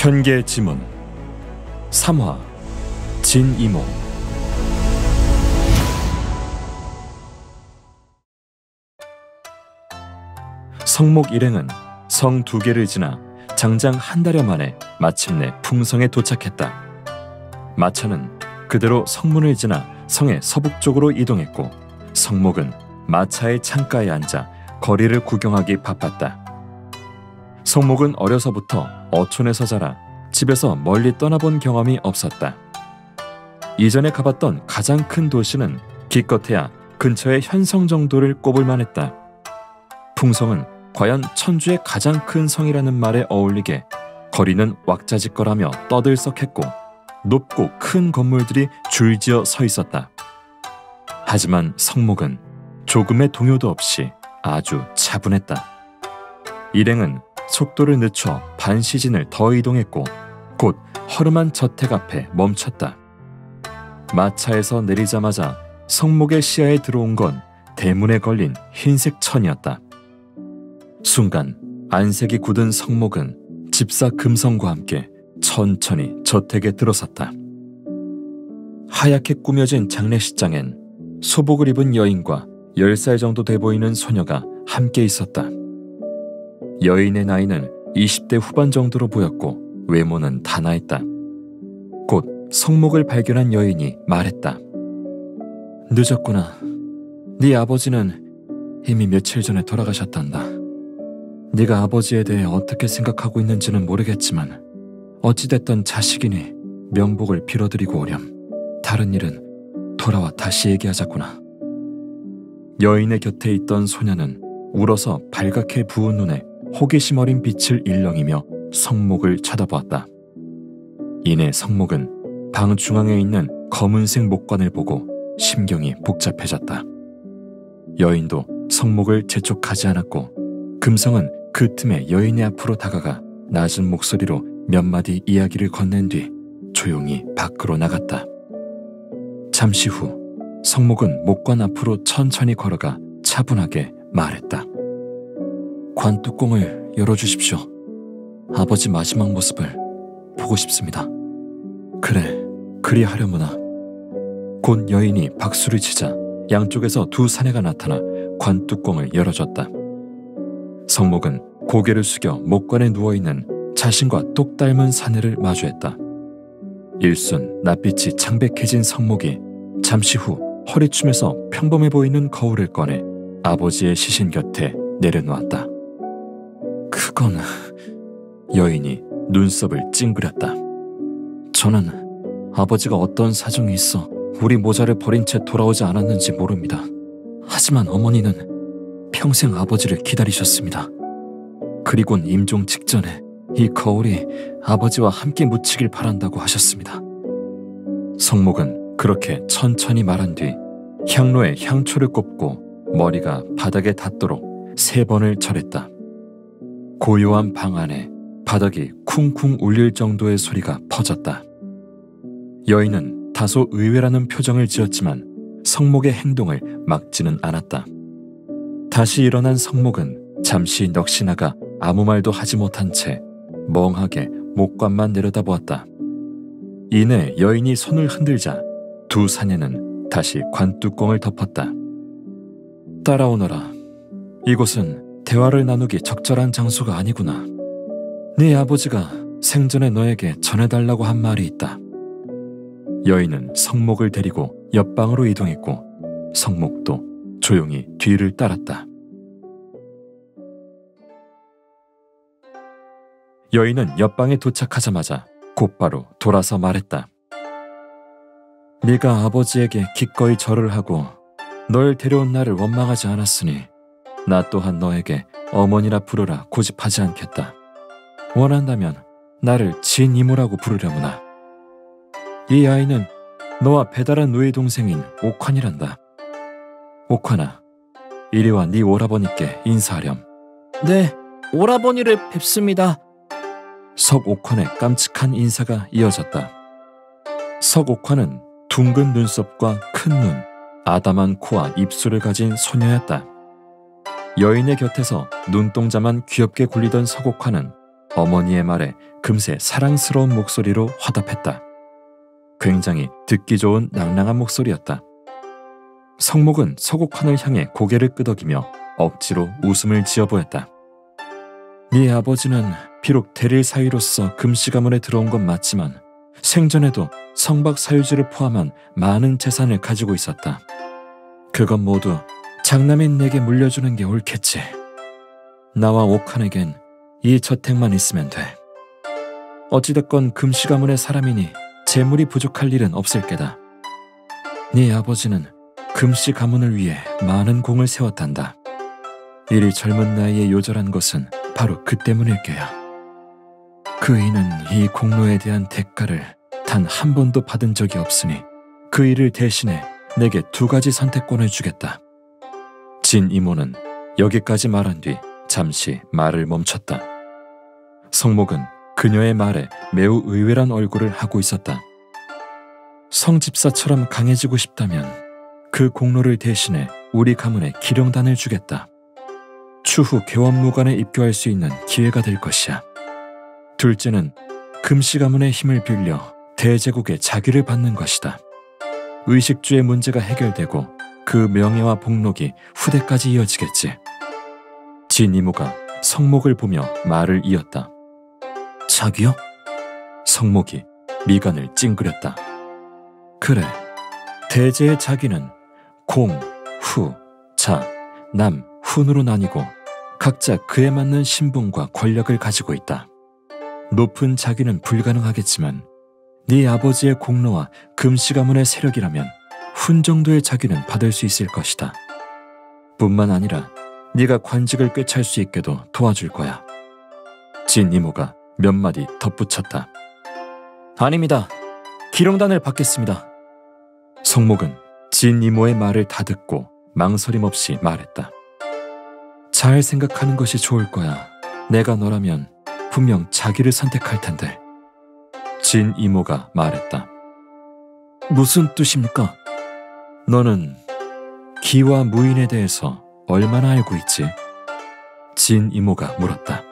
현계 지문 3화 진이모. 성목 일행은 성 2개를 지나 장장 한 달여 만에 마침내 풍성에 도착했다. 마차는 그대로 성문을 지나 성의 서북쪽으로 이동했고 성목은 마차의 창가에 앉아 거리를 구경하기 바빴다. 성목은 어려서부터 어촌에서 자라 집에서 멀리 떠나본 경험이 없었다. 이전에 가봤던 가장 큰 도시는 기껏해야 근처의 현성 정도를 꼽을 만했다. 풍성은 과연 천주의 가장 큰 성이라는 말에 어울리게 거리는 왁자지껄하며 떠들썩했고 높고 큰 건물들이 줄지어 서 있었다. 하지만 성목은 조금의 동요도 없이 아주 차분했다. 일행은 속도를 늦춰 반 시즌을 더 이동했고 곧 허름한 저택 앞에 멈췄다. 마차에서 내리자마자 성목의 시야에 들어온 건 대문에 걸린 흰색 천이었다. 순간 안색이 굳은 성목은 집사 금성과 함께 천천히 저택에 들어섰다. 하얗게 꾸며진 장례식장엔 소복을 입은 여인과 10살 정도 돼 보이는 소녀가 함께 있었다. 여인의 나이는 20대 후반 정도로 보였고 외모는 단아했다. 곧 성목을 발견한 여인이 말했다. 늦었구나. 네 아버지는 이미 며칠 전에 돌아가셨단다. 네가 아버지에 대해 어떻게 생각하고 있는지는 모르겠지만 어찌됐던 자식이니 명복을 빌어드리고 오렴. 다른 일은 돌아와 다시 얘기하자꾸나. 여인의 곁에 있던 소녀는 울어서 발갛게 부은 눈에 호기심 어린 빛을 일렁이며 성목을 쳐다보았다. 이내 성목은 방 중앙에 있는 검은색 목관을 보고 심경이 복잡해졌다. 여인도 성목을 재촉하지 않았고 금성은 그 틈에 여인의 앞으로 다가가 낮은 목소리로 몇 마디 이야기를 건넨 뒤 조용히 밖으로 나갔다. 잠시 후 성목은 목관 앞으로 천천히 걸어가 차분하게 말했다. 관뚜껑을 열어주십시오. 아버지 마지막 모습을 보고 싶습니다. 그래, 그리 하려무나. 곧 여인이 박수를 치자 양쪽에서 두 사내가 나타나 관뚜껑을 열어줬다. 성목은 고개를 숙여 목관에 누워있는 자신과 똑 닮은 사내를 마주했다. 일순 낯빛이 창백해진 성목이 잠시 후 허리춤에서 평범해 보이는 거울을 꺼내 아버지의 시신 곁에 내려놓았다. 그건... 여인이 눈썹을 찡그렸다. 저는 아버지가 어떤 사정이 있어 우리 모자를 버린 채 돌아오지 않았는지 모릅니다. 하지만 어머니는 평생 아버지를 기다리셨습니다. 그리곤 임종 직전에 이 거울이 아버지와 함께 묻히길 바란다고 하셨습니다. 성목은 그렇게 천천히 말한 뒤 향로에 향초를 꼽고 머리가 바닥에 닿도록 3번을 절했다. 고요한 방 안에 바닥이 쿵쿵 울릴 정도의 소리가 퍼졌다. 여인은 다소 의외라는 표정을 지었지만 성목의 행동을 막지는 않았다. 다시 일어난 성목은 잠시 넋이 나가 아무 말도 하지 못한 채 멍하게 목관만 내려다보았다. 이내 여인이 손을 흔들자 두 사내는 다시 관뚜껑을 덮었다. 따라오너라. 이곳은 대화를 나누기 적절한 장소가 아니구나. 네 아버지가 생전에 너에게 전해달라고 한 말이 있다. 여인은 성목을 데리고 옆방으로 이동했고 성목도 조용히 뒤를 따랐다. 여인은 옆방에 도착하자마자 곧바로 돌아서 말했다. 네가 아버지에게 기꺼이 절을 하고 널 데려온 나를 원망하지 않았으니 나 또한 너에게 어머니라 부르라 고집하지 않겠다. 원한다면 나를 진이모라고 부르려무나. 이 아이는 너와 배달한 누이 동생인 옥환이란다. 옥환아, 이리와 네 오라버니께 인사하렴. 네, 오라버니를 뵙습니다. 석옥환의 깜찍한 인사가 이어졌다. 석옥환은 둥근 눈썹과 큰 눈, 아담한 코와 입술을 가진 소녀였다. 여인의 곁에서 눈동자만 귀엽게 굴리던 석옥환은 어머니의 말에 금세 사랑스러운 목소리로 화답했다. 굉장히 듣기 좋은 낭랑한 목소리였다. 성목은 서곡한을 향해 고개를 끄덕이며 억지로 웃음을 지어 보였다. 네 아버지는 비록 대릴 사위로서 금씨 가문에 들어온 건 맞지만 생전에도 성박 사유지를 포함한 많은 재산을 가지고 있었다. 그건 모두 장남인 내게 물려주는 게 옳겠지. 나와 옥한에겐 이 저택만 있으면 돼. 어찌됐건 금씨 가문의 사람이니 재물이 부족할 일은 없을 게다. 네 아버지는 금씨 가문을 위해 많은 공을 세웠단다. 이리 젊은 나이에 요절한 것은 바로 그 때문일 게야. 그 이는 이 공로에 대한 대가를 단 한 번도 받은 적이 없으니 그 일을 대신해 내게 2가지 선택권을 주겠다. 진 이모는 여기까지 말한 뒤 잠시 말을 멈췄다. 성목은 그녀의 말에 매우 의외란 얼굴을 하고 있었다. 성집사처럼 강해지고 싶다면 그 공로를 대신해 우리 가문에 기령단을 주겠다. 추후 개원무관에 입교할 수 있는 기회가 될 것이야. 둘째는 금씨 가문의 힘을 빌려 대제국의 자귀를 받는 것이다. 의식주의 문제가 해결되고 그 명예와 복록이 후대까지 이어지겠지. 진 이모가 성목을 보며 말을 이었다. 자귀요? 성목이 미간을 찡그렸다. 그래, 대제의 자귀는 공, 후, 자, 남, 훈으로 나뉘고 각자 그에 맞는 신분과 권력을 가지고 있다. 높은 자귀는 불가능하겠지만 네 아버지의 공로와 금씨 가문의 세력이라면 훈 정도의 자귀는 받을 수 있을 것이다. 뿐만 아니라 네가 관직을 꿰찰 수 있게도 도와줄 거야. 진 이모가 몇 마디 덧붙였다. 아닙니다. 기령단을 받겠습니다. 성목은 진 이모의 말을 다 듣고 망설임 없이 말했다. 잘 생각하는 것이 좋을 거야. 내가 너라면 분명 자기를 선택할 텐데. 진 이모가 말했다. 무슨 뜻입니까? 너는 기와 무인에 대해서 얼마나 알고 있지? 진 이모가 물었다.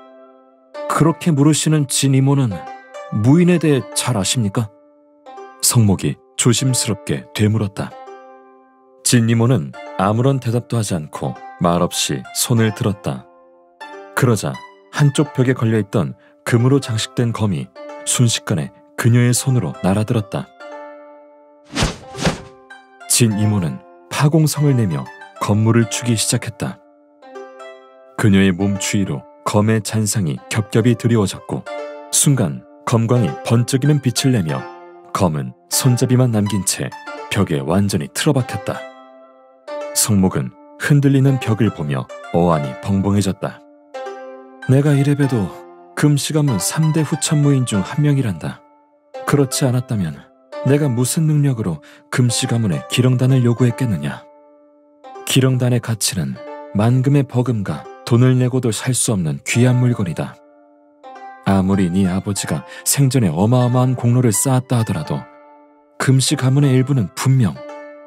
그렇게 물으시는 진 이모는 무인에 대해 잘 아십니까? 성목이 조심스럽게 되물었다. 진 이모는 아무런 대답도 하지 않고 말없이 손을 들었다. 그러자 한쪽 벽에 걸려있던 금으로 장식된 검이 순식간에 그녀의 손으로 날아들었다. 진 이모는 파공성을 내며 검물을 추기 시작했다. 그녀의 몸 추위로 검의 잔상이 겹겹이 드리워졌고 순간 검광이 번쩍이는 빛을 내며 검은 손잡이만 남긴 채 벽에 완전히 틀어박혔다. 성목은 흔들리는 벽을 보며 어안이 벙벙해졌다. 내가 이래봬도 금씨 가문 3대 후천무인 중 한 명이란다. 그렇지 않았다면 내가 무슨 능력으로 금씨 가문에 기령단을 요구했겠느냐. 기령단의 가치는 만금의 버금과 돈을 내고도 살 수 없는 귀한 물건이다. 아무리 네 아버지가 생전에 어마어마한 공로를 쌓았다 하더라도 금씨 가문의 일부는 분명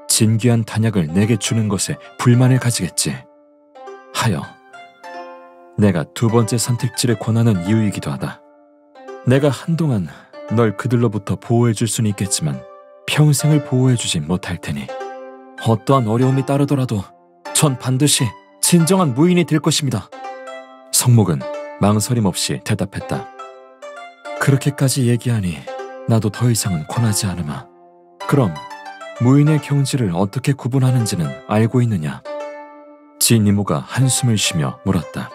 진귀한 단약을 내게 주는 것에 불만을 가지겠지. 하여 내가 2번째 선택지를 권하는 이유이기도 하다. 내가 한동안 널 그들로부터 보호해줄 수는 있겠지만 평생을 보호해주진 못할 테니 어떠한 어려움이 따르더라도 전 반드시 진정한 무인이 될 것입니다. 성목은 망설임 없이 대답했다. 그렇게까지 얘기하니 나도 더 이상은 권하지 않으마. 그럼 무인의 경지를 어떻게 구분하는지는 알고 있느냐? 진 이모가 한숨을 쉬며 물었다.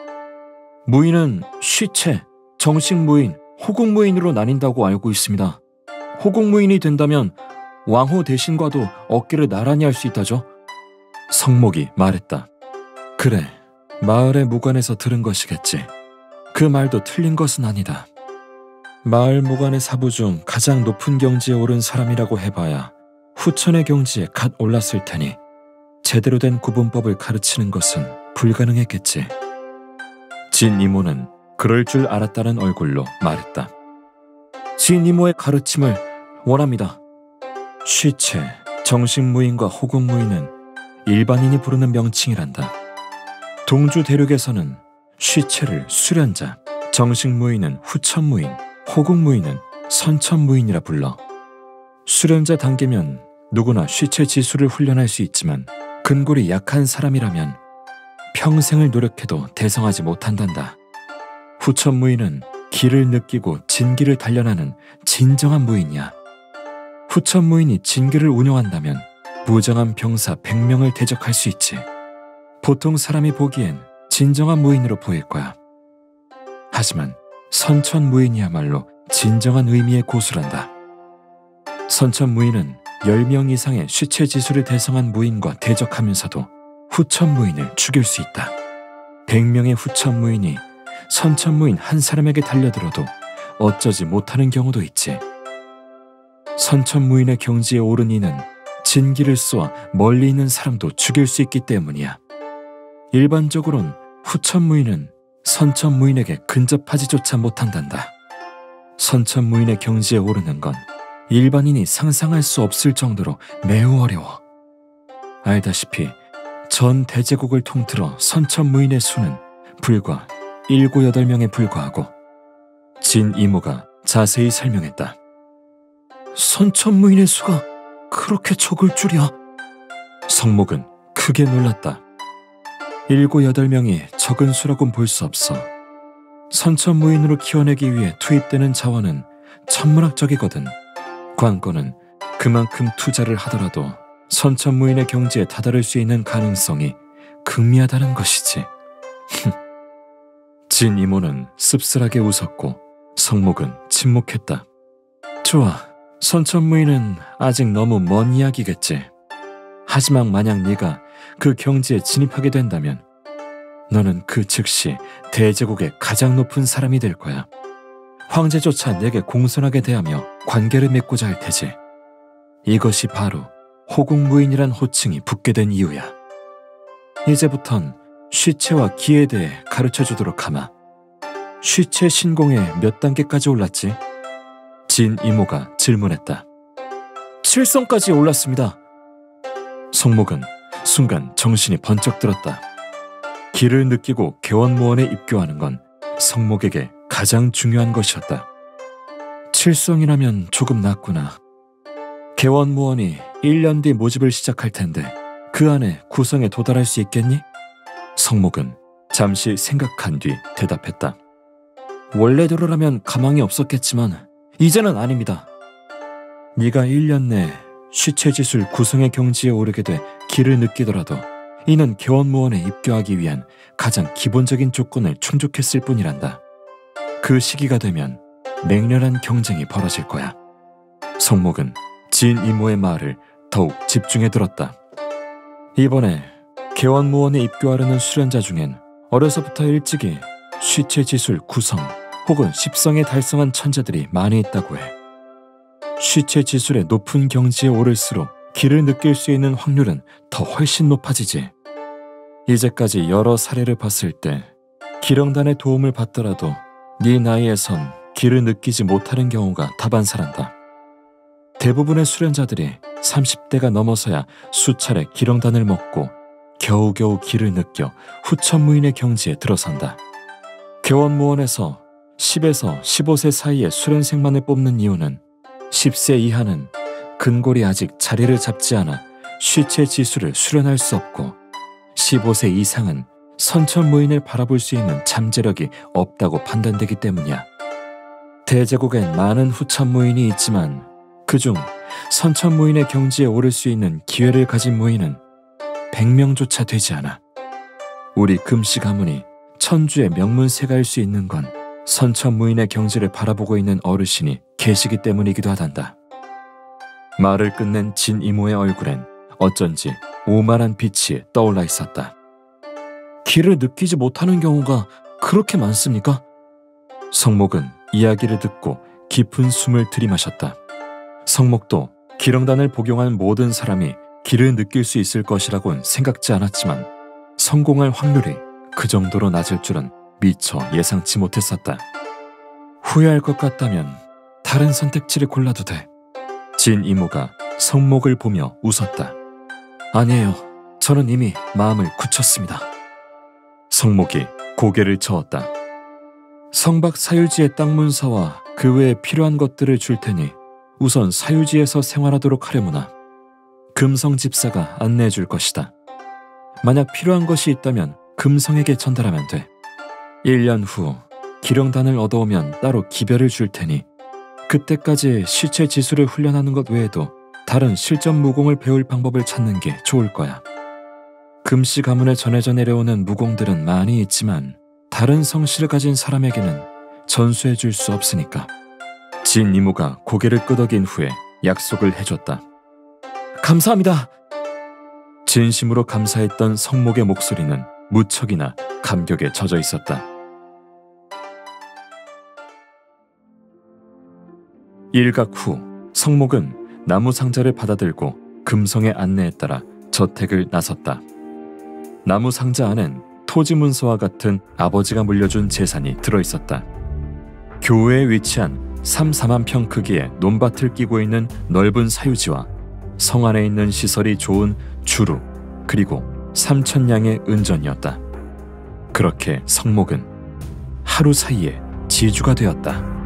무인은 쉬체, 정식무인, 호국무인으로 나뉜다고 알고 있습니다. 호국무인이 된다면 왕후 대신과도 어깨를 나란히 할 수 있다죠? 성목이 말했다. 그래, 마을의 무관에서 들은 것이겠지. 그 말도 틀린 것은 아니다. 마을 무관의 사부 중 가장 높은 경지에 오른 사람이라고 해봐야 후천의 경지에 갓 올랐을 테니 제대로 된 구분법을 가르치는 것은 불가능했겠지. 진 이모는 그럴 줄 알았다는 얼굴로 말했다. 진 이모의 가르침을 원합니다. 쉬체, 정식무인과 호국무인은 일반인이 부르는 명칭이란다. 동주 대륙에서는 쉬체를 수련자, 정식무인은 후천무인, 호국무인은 선천무인이라 불러. 수련자 단계면 누구나 쉬체지수를 훈련할 수 있지만 근골이 약한 사람이라면 평생을 노력해도 대성하지 못한단다. 후천무인은 기를 느끼고 진기를 단련하는 진정한 무인이야. 후천무인이 진기를 운용한다면 무장한 병사 100명을 대적할 수 있지. 보통 사람이 보기엔 진정한 무인으로 보일 거야. 하지만 선천무인이야말로 진정한 의미의 고수란다. 선천무인은 10명 이상의 쉬체지수를 대성한 무인과 대적하면서도 후천무인을 죽일 수 있다. 100명의 후천무인이 선천무인 한 사람에게 달려들어도 어쩌지 못하는 경우도 있지. 선천무인의 경지에 오른 이는 진기를 쏘아 멀리 있는 사람도 죽일 수 있기 때문이야. 일반적으론 후천무인은 선천무인에게 근접하지조차 못한단다. 선천무인의 경지에 오르는 건 일반인이 상상할 수 없을 정도로 매우 어려워. 알다시피 전 대제국을 통틀어 선천무인의 수는 불과 7, 8명에 불과하고 진 이모가 자세히 설명했다. 선천무인의 수가 그렇게 적을 줄이야. 성목은 크게 놀랐다. 7, 8명이 적은 수라곤 볼 수 없어. 선천무인으로 키워내기 위해 투입되는 자원은 천문학적이거든. 관건은 그만큼 투자를 하더라도 선천무인의 경지에 다다를 수 있는 가능성이 극미하다는 것이지. 진 이모는 씁쓸하게 웃었고 성목은 침묵했다. 좋아, 선천무인은 아직 너무 먼 이야기겠지. 하지만 만약 네가 그 경지에 진입하게 된다면 너는 그 즉시 대제국의 가장 높은 사람이 될 거야. 황제조차 내게 공손하게 대하며 관계를 맺고자 할 테지. 이것이 바로 호국무인이란 호칭이 붙게 된 이유야. 이제부턴 쉬체와 기에 대해 가르쳐주도록 하마. 쉬체 신공에 몇 단계까지 올랐지? 진 이모가 질문했다. 7성까지 올랐습니다. 성목은 순간 정신이 번쩍 들었다. 기를 느끼고 개원무원에 입교하는 건 성목에게 가장 중요한 것이었다. 7성이라면 조금 낮구나. 개원무원이 1년 뒤 모집을 시작할 텐데 그 안에 9성에 도달할 수 있겠니? 성목은 잠시 생각한 뒤 대답했다. 원래대로라면 가망이 없었겠지만 이제는 아닙니다. 네가 1년 내 쉬체지술 9성의 경지에 오르게 돼 기를 느끼더라도 이는 개원무원에 입교하기 위한 가장 기본적인 조건을 충족했을 뿐이란다. 그 시기가 되면 맹렬한 경쟁이 벌어질 거야. 성목은 진 이모의 말을 더욱 집중해 들었다. 이번에 개원무원에 입교하려는 수련자 중엔 어려서부터 일찍이 쉬체지술 9성 혹은 10성에 달성한 천재들이 많이 있다고 해. 쉬체지술의 높은 경지에 오를수록 기를 느낄 수 있는 확률은 더 훨씬 높아지지. 이제까지 여러 사례를 봤을 때 기령단의 도움을 받더라도 네 나이에선 기를 느끼지 못하는 경우가 다반사란다. 대부분의 수련자들이 30대가 넘어서야 수차례 기령단을 먹고 겨우겨우 기를 느껴 후천무인의 경지에 들어선다. 개원무원에서 10에서 15세 사이의 수련생만을 뽑는 이유는 10세 이하는 근골이 아직 자리를 잡지 않아 쉬체지수를 수련할 수 없고 15세 이상은 선천무인을 바라볼 수 있는 잠재력이 없다고 판단되기 때문이야. 대제국엔 많은 후천무인이 있지만 그중 선천무인의 경지에 오를 수 있는 기회를 가진 무인은 100명조차 되지 않아. 우리 금씨 가문이 천주의 명문세가일 수 있는 건 선천무인의 경지를 바라보고 있는 어르신이 계시기 때문이기도 하단다. 말을 끝낸 진 이모의 얼굴엔 어쩐지 오만한 빛이 떠올라 있었다. 기를 느끼지 못하는 경우가 그렇게 많습니까? 성목은 이야기를 듣고 깊은 숨을 들이마셨다. 성목도 기령단을 복용한 모든 사람이 기를 느낄 수 있을 것이라고는 생각지 않았지만 성공할 확률이 그 정도로 낮을 줄은 미처 예상치 못했었다. 후회할 것 같다면 다른 선택지를 골라도 돼. 진 이모가 성목을 보며 웃었다. 아니에요. 저는 이미 마음을 굳혔습니다. 성목이 고개를 저었다. 성박 사유지의 땅 문서와 그 외에 필요한 것들을 줄 테니 우선 사유지에서 생활하도록 하려무나 금성 집사가 안내해 줄 것이다. 만약 필요한 것이 있다면 금성에게 전달하면 돼. 1년 후 기령단을 얻어오면 따로 기별을 줄 테니 그때까지 시체 지수를 훈련하는 것 외에도 다른 실전 무공을 배울 방법을 찾는 게 좋을 거야. 금씨 가문에 전해져 내려오는 무공들은 많이 있지만 다른 성씨를 가진 사람에게는 전수해 줄 수 없으니까. 진 이모가 고개를 끄덕인 후에 약속을 해줬다. 감사합니다. 진심으로 감사했던 성목의 목소리는 무척이나 감격에 젖어 있었다. 일각 후 성목은 나무 상자를 받아들고 금성의 안내에 따라 저택을 나섰다. 나무 상자 안엔 토지 문서와 같은 아버지가 물려준 재산이 들어있었다. 교외에 위치한 3-4만 평 크기의 논밭을 끼고 있는 넓은 사유지와 성 안에 있는 시설이 좋은 주루, 그리고 3,000량의 은전이었다. 그렇게 성목은 하루 사이에 지주가 되었다.